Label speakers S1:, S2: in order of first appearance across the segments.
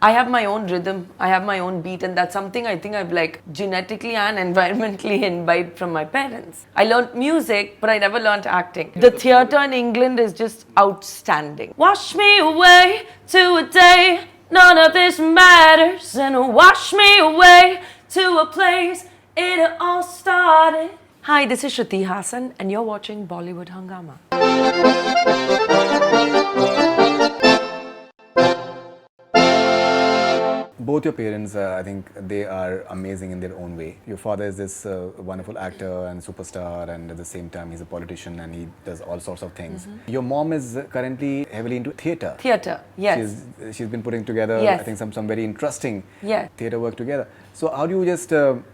S1: I have my own rhythm, I have my own beat, and that's something I think I've like genetically and environmentally imbibed from my parents. I learned music, but I never learned acting. The theatre in England is just outstanding. Wash me away to a day, none of this matters, and wash me away to a place it all started. Hi, this is Shruti Hassan, and you're watching Bollywood Hungama.
S2: Both your parents, I think they are amazing in their own way. Your father is this wonderful actor and superstar, and at the same time, he's a politician and he does all sorts of things. Your mom is currently heavily into theatre.
S1: Theatre, yes.
S2: She's been putting together,
S1: Yes.
S2: I think, some very interesting
S1: Yes.
S2: theatre work together. So, how do you just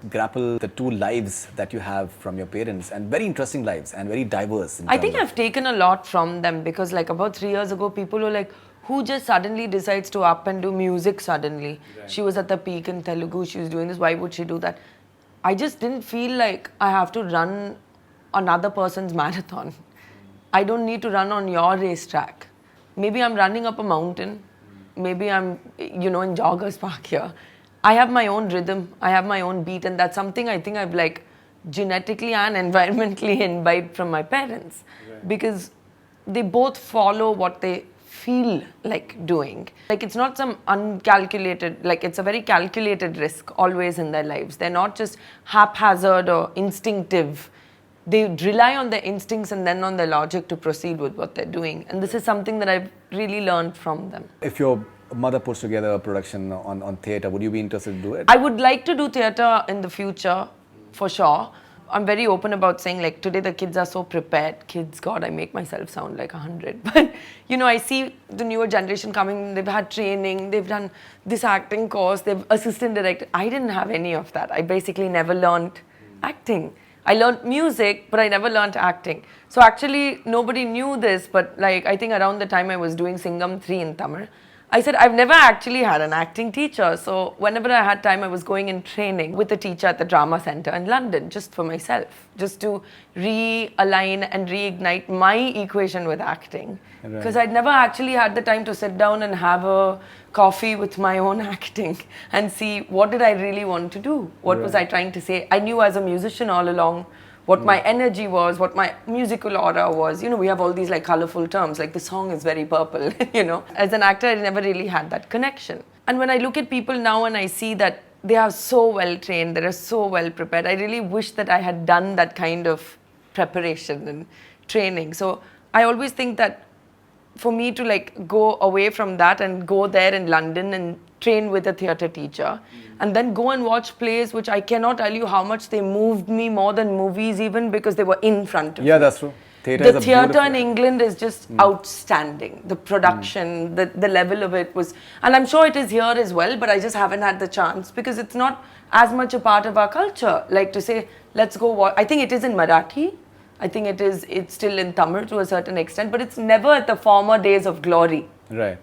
S2: grapple the two lives that you have from your parents, and very interesting lives and very diverse?
S1: I think I've taken a lot from them because, like, about 3 years ago, people were like, who just suddenly decides to up and do music suddenly? Right. She was at the peak in Telugu, she was doing this, why would she do that? I just didn't feel like I have to run another person's marathon. I don't need to run on your racetrack. Maybe I'm running up a mountain, maybe I'm, in Joggers Park here. I have my own rhythm, I have my own beat, and that's something I think I've like genetically and environmentally imbibed from my parents. Right. Because they both follow what they feel like doing. Like, it's not some uncalculated, like, it's a very calculated risk always in their lives. They're not just haphazard or instinctive. They rely on their instincts and then on their logic to proceed with what they're doing. And this is something that I've really learned from them.
S2: If your mother puts together a production on theatre, would you be interested to do it?
S1: I would like to do theatre in the future, for sure. I'm very open about saying, like, today the kids are so prepared. Kids, God, I make myself sound like 100. But, I see the newer generation coming, they've had training, they've done this acting course, they've assistant directed. I didn't have any of that. I basically never learned acting. I learned music, but I never learned acting. So actually, nobody knew this, but like, I think around the time I was doing Singham 3 in Tamil, I said, I've never actually had an acting teacher. So whenever I had time, I was going in training with a teacher at the Drama Centre in London, just for myself, just to realign and reignite my equation with acting. Because I'd never actually had the time to sit down and have a coffee with my own acting and see what did I really want to do? What was I trying to say? I knew as a musician all along what my energy was, what my musical aura was. We have all these like colorful terms, like the song is very purple, As an actor, I never really had that connection. And when I look at people now and I see that they are so well trained, they are so well prepared, I really wish that I had done that kind of preparation and training. So I always think that for me to like go away from that and go there in London and train with a theatre teacher and then go and watch plays, which I cannot tell you how much they moved me more than movies, even because they were in front of me.
S2: Yeah, that's true.
S1: The theatre in England is just outstanding. The production, the level of it was, and I'm sure it is here as well, but I just haven't had the chance because it's not as much a part of our culture. Like to say, let's go watch. I think it is in Marathi. I think it's still in Tamil to a certain extent, but it's never at the former days of glory.
S2: Right.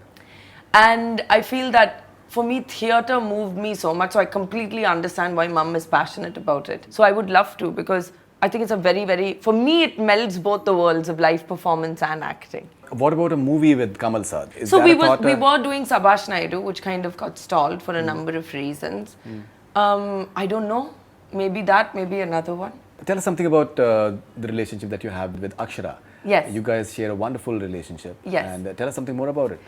S1: And I feel that for me, theatre moved me so much, so I completely understand why Mum is passionate about it. So I would love to, because I think it's a very, very, for me, it melds both the worlds of live performance and acting.
S2: What about a movie with Kamal Sir?
S1: So we were doing Sabash Naidu, which kind of got stalled for a number of reasons. I don't know. Maybe that, maybe another one.
S2: Tell us something about the relationship that you have with Akshara.
S1: Yes.
S2: You guys share a wonderful relationship.
S1: Yes.
S2: And tell us something more about it.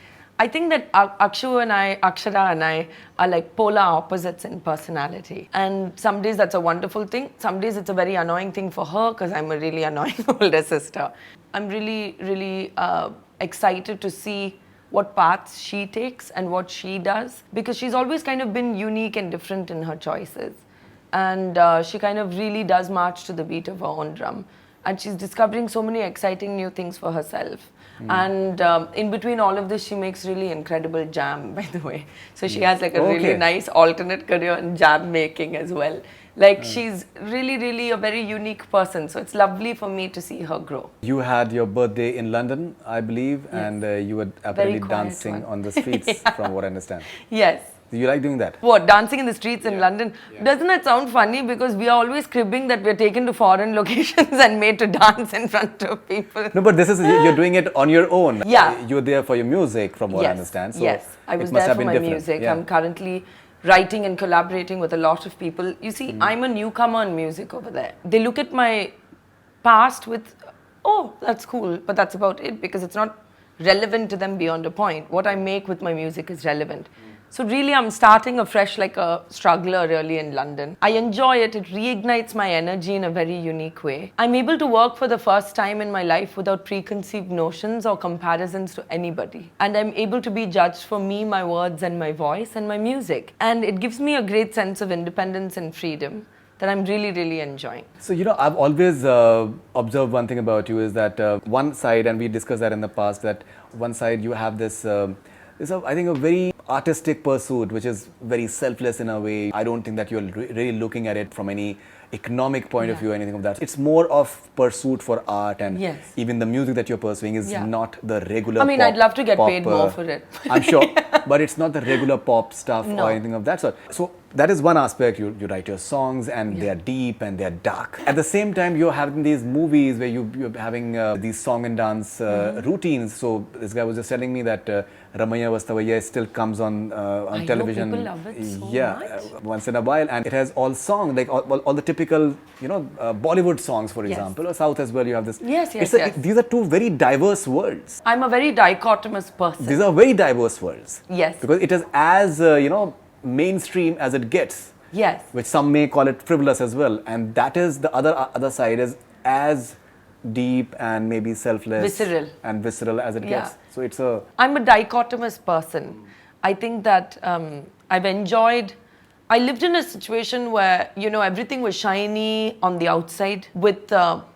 S1: I think that Akshara and I are like polar opposites in personality. And some days that's a wonderful thing. Some days it's a very annoying thing for her because I'm a really annoying older sister. I'm really, really excited to see what paths she takes and what she does, because she's always kind of been unique and different in her choices. And she kind of really does march to the beat of her own drum. And she's discovering so many exciting new things for herself. And in between all of this, she makes really incredible jam, by the way. So she has like a really nice alternate career in jam making as well. Like she's really, really a very unique person. So it's lovely for me to see her grow. You
S2: had your birthday in London, I believe, and you were apparently dancing on the streets, from what I understand.
S1: Yes.
S2: Do you like doing that?
S1: What, dancing in the streets in London? Doesn't that sound funny? Because we are always cribbing that we're taken to foreign locations and made to dance in front of people.
S2: No, but this is you're doing it on your own.
S1: Yeah.
S2: You're there for your music, from what I understand. So
S1: yes, I was
S2: it must
S1: there
S2: have
S1: for
S2: been
S1: my
S2: different.
S1: music.
S2: Yeah.
S1: I'm currently writing and collaborating with a lot of people. You see, I'm a newcomer in music over there. They look at my past with, oh, that's cool, but that's about it, because it's not relevant to them beyond a point. What I make with my music is relevant. So really, I'm starting afresh like a struggler really in London. I enjoy it. It reignites my energy in a very unique way. I'm able to work for the first time in my life without preconceived notions or comparisons to anybody. And I'm able to be judged for me, my words and my voice and my music. And it gives me a great sense of independence and freedom that I'm really, really enjoying.
S2: So, I've always observed one thing about you is that one side, and we discussed that in the past, that one side you have this, I think, a very artistic pursuit, which is very selfless in a way. I don't think that you're really looking at it from any economic point of view or anything of that. It's more of pursuit for art, and even the music that you're pursuing is not the regular
S1: I mean, I'd love to get paid more for it.
S2: I'm sure, but it's not the regular pop stuff or anything of that sort. So that is one aspect. You write your songs and they are deep and they are dark. At the same time, you're having these movies where you're having these song and dance routines. So this guy was just telling me that Ramaiya Vastavaiya still comes on television.
S1: People love it so much.
S2: Once in a while, and it has all songs, like all the typical, Bollywood songs, for example, or South as well. You have this.
S1: Yes.
S2: These are two very diverse worlds.
S1: I'm a very dichotomous person.
S2: These are very diverse worlds.
S1: Yes.
S2: Because it is as mainstream as it gets.
S1: Yes.
S2: Which some may call it frivolous as well, and that is the other side, is as deep and maybe selfless, visceral as it gets. So
S1: I'm a dichotomous person. I think that I lived in a situation where, everything was shiny on the outside, with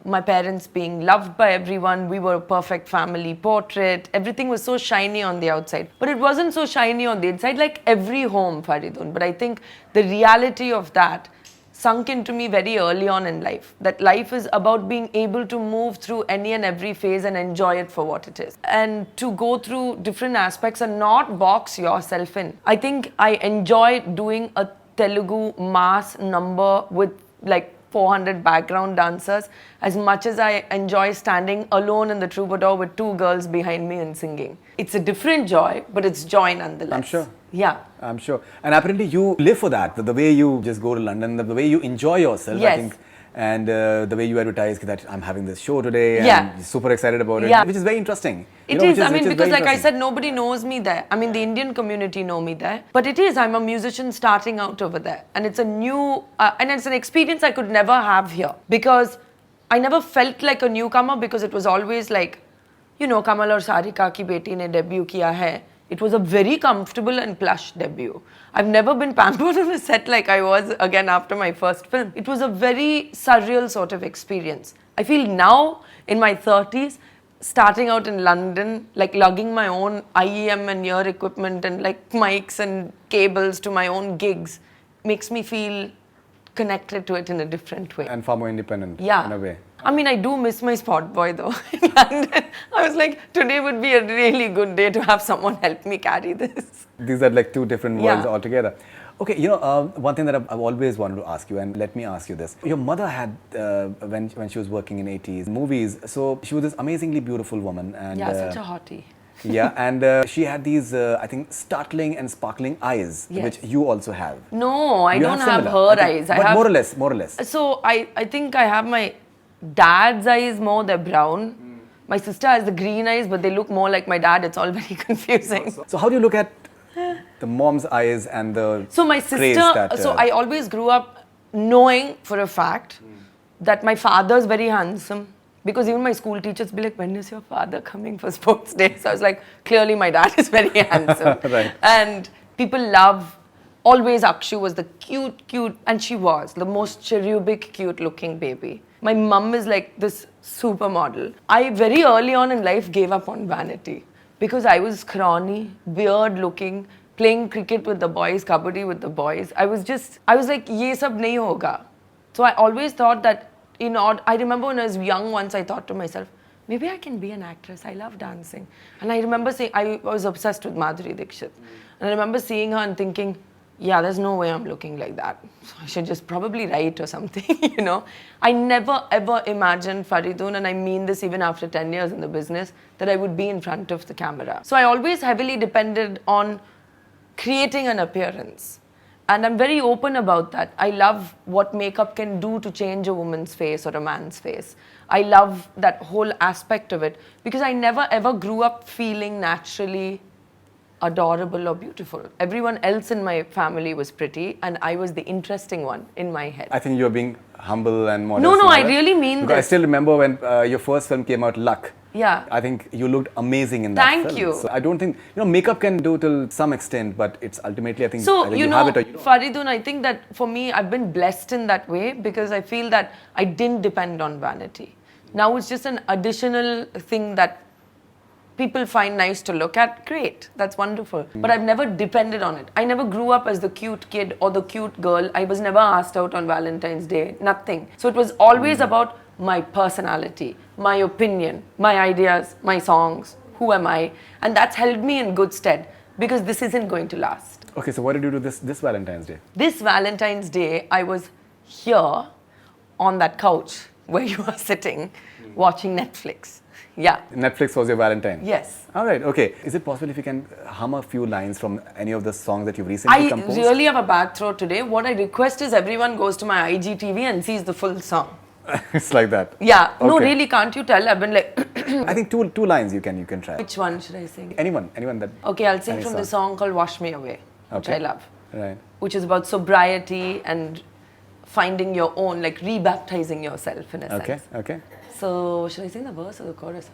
S1: my parents being loved by everyone. We were a perfect family portrait. Everything was so shiny on the outside. But it wasn't so shiny on the inside, like every home, Faridun. But I think the reality of that sunk into me very early on in life, that life is about being able to move through any and every phase and enjoy it for what it is, and to go through different aspects and not box yourself in. I think I enjoy doing a Telugu mass number with like 400 background dancers as much as I enjoy standing alone in the Troubadour with 2 girls behind me and singing. It's a different joy, but it's joy nonetheless.
S2: I'm sure.
S1: Yeah.
S2: I'm sure. And apparently you live for that. The way you just go to London, the way you enjoy yourself, I think. And the way you advertise that I'm having this show today and you're super excited about it, which is very interesting.
S1: It is, because like I said, nobody knows me there. I mean, the Indian community know me there. But it is, I'm a musician starting out over there. And it's a new, and it's an experience I could never have here. Because I never felt like a newcomer, because it was always like, Kamal or Sarika ki beti ne debut kiya hai. It was a very comfortable and plush debut. I've never been pampered on a set like I was again after my first film. It was a very surreal sort of experience. I feel now, in my 30s, starting out in London, like lugging my own IEM and ear equipment and like mics and cables to my own gigs, makes me feel connected to it in a different way.
S2: And far more independent in a way.
S1: I mean, I do miss my spot boy though in London. I was like, today would be a really good day to have someone help me carry this.
S2: These are like two different worlds altogether. Okay, one thing that I've always wanted to ask you, and let me ask you this. Your mother had, when she was working in 80s movies, so she was this amazingly beautiful woman. And,
S1: such a hottie.
S2: And she had these, I think, startling and sparkling eyes, which you also have.
S1: No, I don't have her eyes.
S2: But more or less.
S1: So I think I have my dad's eyes more, they're brown. My sister has the green eyes, but they look more like my dad. It's all very confusing.
S2: So how do you look at the mom's eyes and the
S1: So my sister, I always grew up knowing for a fact that my father's very handsome. Because even my school teachers be like, when is your father coming for sports day? So I was like, clearly my dad is very handsome. And people love, always Akshu was the cute, and she was the most cherubic, cute looking baby. My mum is like this supermodel. I very early on in life gave up on vanity because I was scrawny, weird looking, playing cricket with the boys, kabaddi with the boys. I was like, ye sab nahi hoga. So I always thought that I remember when I was young once, I thought to myself, maybe I can be an actress. I love dancing. And I remember saying, I was obsessed with Madhuri Dixit. And I remember seeing her and thinking, yeah, there's no way I'm looking like that. So I should just probably write or something, you know. I never ever imagined, Faridun, and I mean this even after 10 years in the business, that I would be in front of the camera. So I always heavily depended on creating an appearance. And I'm very open about that. I love what makeup can do to change a woman's face or a man's face. I love that whole aspect of it because I never ever grew up feeling naturally adorable or beautiful. Everyone else in my family was pretty and I was the interesting one in my head.
S2: I think you're being humble and modest.
S1: No,
S2: and all
S1: I
S2: that.
S1: really mean
S2: Because I
S1: this.
S2: still remember when your first film came out, Luck.
S1: Yeah.
S2: I think you looked amazing in that
S1: Thank
S2: film.
S1: you.
S2: So I don't think, makeup can do till some extent, but it's ultimately, I think,
S1: So,
S2: either
S1: you
S2: have
S1: know,
S2: it or you don't.
S1: Faridun, I think that for me, I've been blessed in that way because I feel that I didn't depend on vanity. Now it's just an additional thing that people find nice to look at. Great, that's wonderful. But I've never depended on it. I never grew up as the cute kid or the cute girl. I was never asked out on Valentine's Day, nothing. So it was always about my personality, my opinion, my ideas, my songs, who am I? And that's held me in good stead because this isn't going to last.
S2: Okay, so what did you do this Valentine's Day?
S1: This Valentine's Day, I was here on that couch where you are sitting watching Netflix. Yeah.
S2: Netflix was your Valentine?
S1: Yes.
S2: All right, okay. Is it possible if you can hum a few lines from any of the songs that you've recently
S1: I
S2: composed?
S1: really have a bad throat today. What I request is everyone goes to my IGTV and sees the full song.
S2: It's like that.
S1: Yeah. No,
S2: Okay.
S1: really, can't you tell? I've been like,
S2: I think two lines you can try.
S1: which one should I sing?
S2: Anyone that.
S1: Okay, I'll sing
S2: any
S1: from
S2: song.
S1: the song called Wash Me Away, which
S2: Okay.
S1: I love.
S2: Right.
S1: Which is about sobriety and finding your own, like rebaptizing yourself in a
S2: Okay,
S1: sense.
S2: okay.
S1: So, should I sing the verse or the chorus?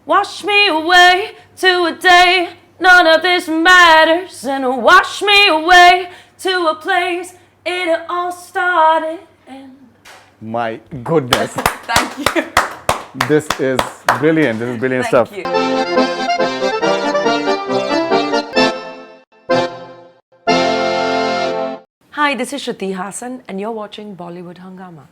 S1: Wash me away to a day, none of this matters, and wash me away to a place it all started in.
S2: My goodness.
S1: Thank you.
S2: This is brilliant. This is brilliant
S1: Thank
S2: stuff.
S1: you. Hi, this is Shruti Hassan, and you're watching Bollywood Hungama.